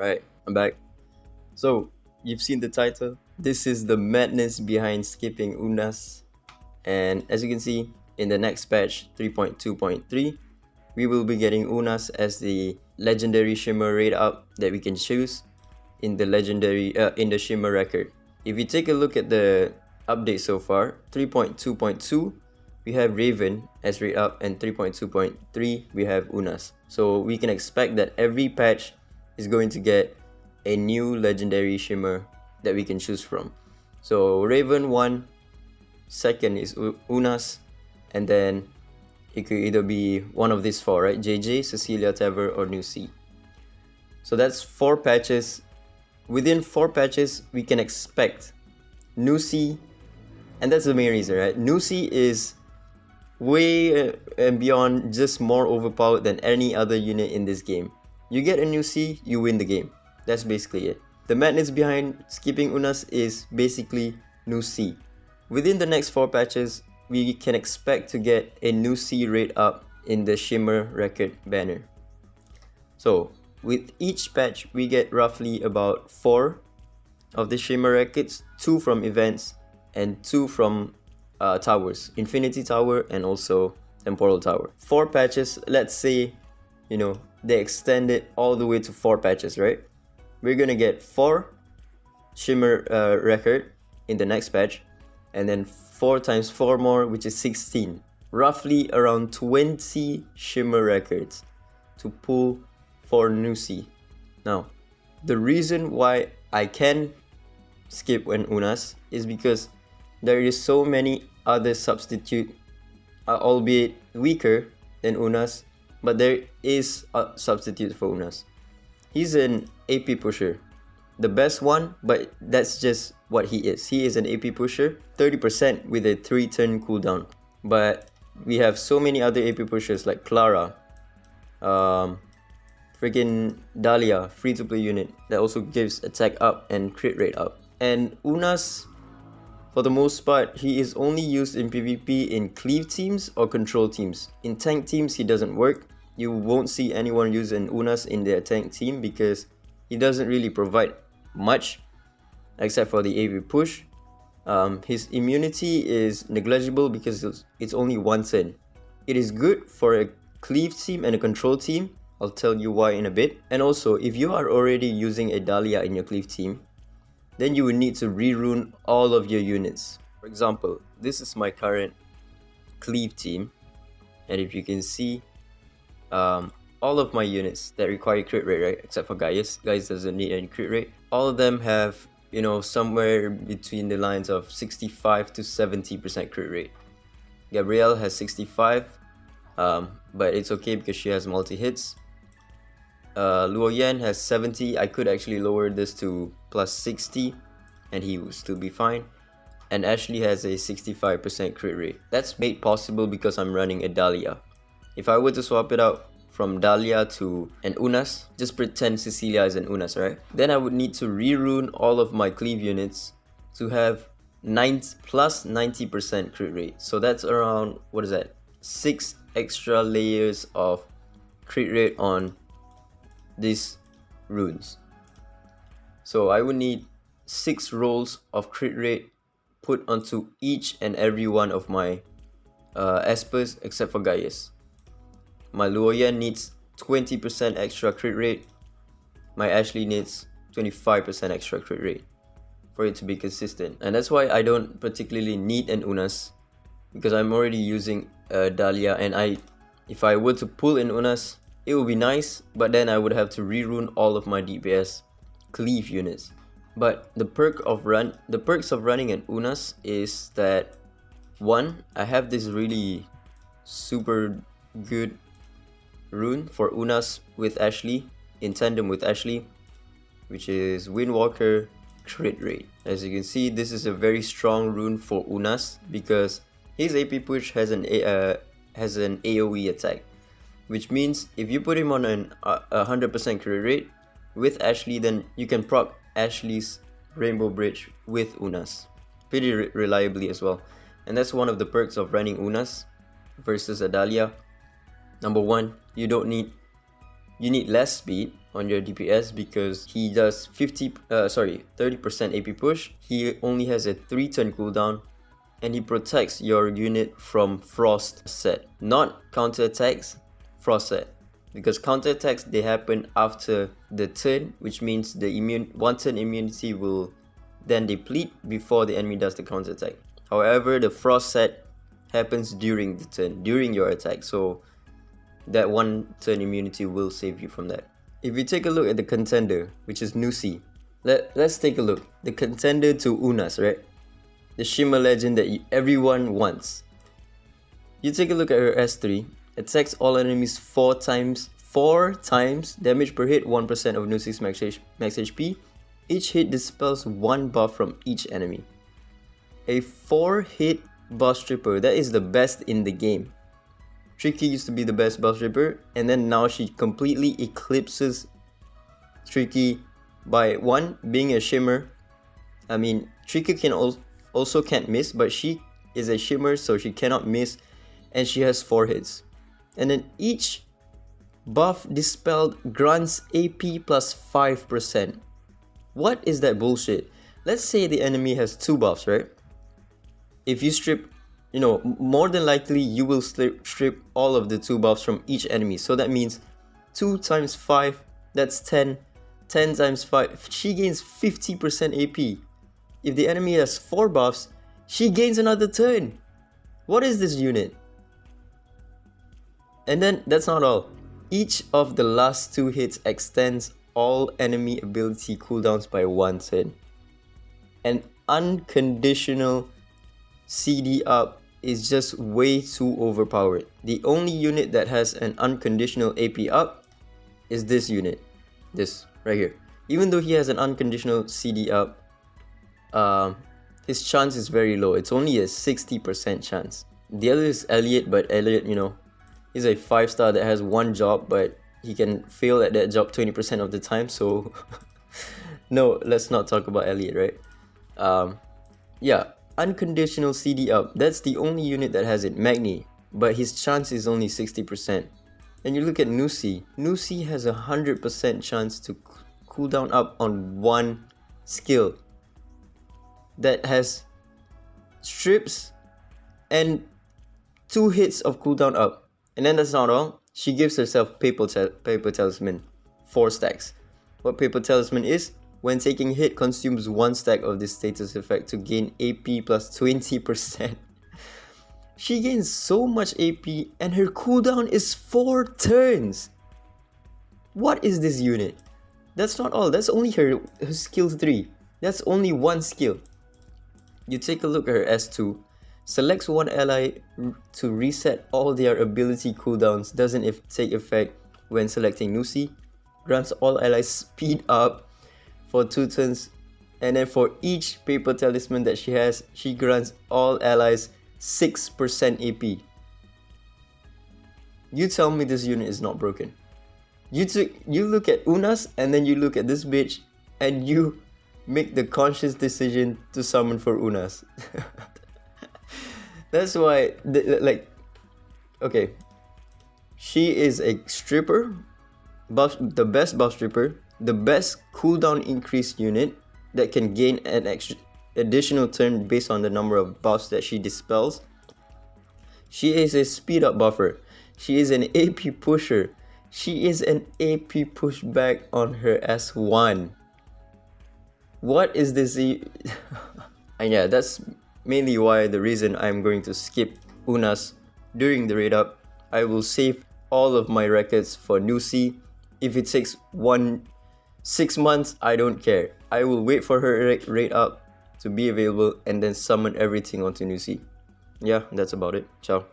Alright, I'm back. So, you've seen the title. This is the madness behind skipping Unas. And as you can see, in the next patch 3.2.3, we will be getting Unas as the legendary shimmer rate up that we can choose in the shimmer record. If you take a look at the update so far, 3.2.2, we have Raven as rate up, and 3.2.3 we have Unas. So we can expect that every patch is going to get a new legendary shimmer that we can choose from. So Raven 1, second is Unas, and then it could either be one of these four, right? Ggez, Cecilia, Tever, or Nusi. So that's 4 patches. Within 4 patches, we can expect Nusi, and that's the main reason, right? Nusi is way and beyond just more overpowered than any other unit in this game. You get a Nusi, you win the game. That's basically it. The madness behind skipping Unas is basically Nusi. Within the next 4 patches, we can expect to get a Nusi rate up in the shimmer record banner. So with each patch, we get roughly about 4 of the shimmer records, 2 from events and 2 from towers, Infinity Tower and also Temporal Tower. 4 patches, let's say, they extend it all the way to 4 patches, right? We're gonna get 4 shimmer record in the next patch, and then 4 times 4 more, which is 16. Roughly around 20 shimmer records to pull for Nusi. Now, the reason why I can skip an Unas is because there is so many other substitute, albeit weaker than Unas, but there is a substitute for Unas. He's an AP pusher, the best one, but that's just what he is. He is an AP pusher, 30% with a 3-turn cooldown. But we have so many other AP pushers like Clara, freaking Dahlia, free-to-play unit that also gives attack up and crit rate up. And Unas, for the most part, he is only used in PvP in cleave teams or control teams. In tank teams, he doesn't work. You won't see anyone use an Unas in their tank team because he doesn't really provide much except for the AV push. His immunity is negligible because it's only 1 turn. It is good for a cleave team and a control team. I'll tell you why in a bit. And also, if you are already using a Dahlia in your cleave team, then you would need to rerune all of your units. For example, this is my current cleave team, and if you can see, all of my units that require crit rate, right, except for Ggez. Ggez doesn't need any crit rate. All of them have, somewhere between the lines of 65 to 70% crit rate. Gabrielle has 65, but it's okay because she has multi-hits. Luo Yan has 70. I could actually lower this to plus 60 and he would still be fine. And Ashley has a 65% crit rate. That's made possible because I'm running a Dahlia. If I were to swap it out from Dahlia to an Unas, just pretend Cecilia is an Unas, right? Then I would need to rerune all of my cleave units to have plus 90% crit rate. So that's around, 6 extra layers of crit rate on these runes. So I would need 6 rolls of crit rate put onto each and every one of my espers except for Ggez. My Luo Yan needs 20% extra crit rate. My Ashley needs 25% extra crit rate for it to be consistent. And that's why I don't particularly need an Unas, because I'm already using a Dahlia, and if I were to pull an Unas, it would be nice, but then I would have to rerune all of my DPS cleave units. But the perks of running an Unas is that, 1, I have this really super good rune for Unas with Ashley, in tandem with Ashley, which is Windwalker crit rate. As you can see, this is a very strong rune for Unas because his AP push has an AoE attack, which means if you put him on a 100% crit rate with Ashley, then you can proc Ashley's Rainbow Bridge with Unas pretty reliably as well. And that's one of the perks of running Unas versus a Dahlia. Number 1, you don't need You need less speed on your DPS because he does 30% AP push. He only has a 3-turn cooldown, and he protects your unit from frost set, not counter attacks, frost set. Because counter attacks, they happen after the turn, which means the 1-turn immunity will then deplete before the enemy does the counter attack. However, the frost set happens during the turn, during your attack, so that 1-turn immunity will save you from that. If you take a look at the contender, which is Nusi, let's take a look. The contender to Unas, right? The Shimmer legend that everyone wants. You take a look at her S3, attacks all enemies 4 times, damage per hit, 1% of Nusi's max HP. Each hit dispels 1 buff from each enemy. A 4-hit buff stripper, that is the best in the game. Tricky used to be the best buff stripper, and then now she completely eclipses Tricky by 1, being a shimmer. I mean, Tricky can also can't miss, but she is a shimmer, so she cannot miss, and she has 4 hits. And then each buff dispelled grants AP plus 5%. What is that bullshit? Let's say the enemy has 2 buffs, right? If you strip, more than likely you will strip all of the 2 buffs from each enemy. So that means 2 times 5, that's 10. 10 times 5, she gains 50% AP. If the enemy has 4 buffs, she gains another turn. What is this unit? And then that's not all. Each of the last 2 hits extends all enemy ability cooldowns by 1 turn. An unconditional CD up is just way too overpowered. The only unit that has an unconditional AP up is this unit. This right here. Even though he has an unconditional CD up, his chance is very low. It's only a 60% chance. The other is Elliot, but Elliot, he's a 5-star that has 1 job, but he can fail at that job 20% of the time, so no, let's not talk about Elliot, right? Yeah, unconditional CD up, that's the only unit that has it, Magni, but his chance is only 60%. And you look at Nusi. Nusi has a 100% chance to cooldown up on 1 skill that has strips and 2 hits of cooldown up. And then that's not all. She gives herself Paper Talisman, 4 stacks. What Paper Talisman is, when taking hit, consumes 1 stack of this status effect to gain AP plus 20%. She gains so much AP and her cooldown is 4 turns. What is this unit? That's not all. That's only her skill 3. That's only 1 skill. You take a look at her S2. Selects 1 ally to reset all their ability cooldowns. Doesn't take effect when selecting Nusi. Grants all allies speed up for 2 turns. And then for each Paper Talisman that she has, she grants all allies 6% AP. You tell me this unit is not broken. You look at Unas and then you look at this bitch and you make the conscious decision to summon for Unas. That's why, okay, she is a stripper, the best buff stripper, the best cooldown increase unit that can gain an additional turn based on the number of buffs that she dispels. She is a speed up buffer. She is an AP pusher. She is an AP pushback on her S1. What is this? And yeah, that's mainly why the reason I'm going to skip Unas during the raid up. I will save all of my records for Nusi. If it takes 6 months, I don't care. I will wait for her raid up to be available and then summon everything onto Nusi. Yeah, that's about it. Ciao.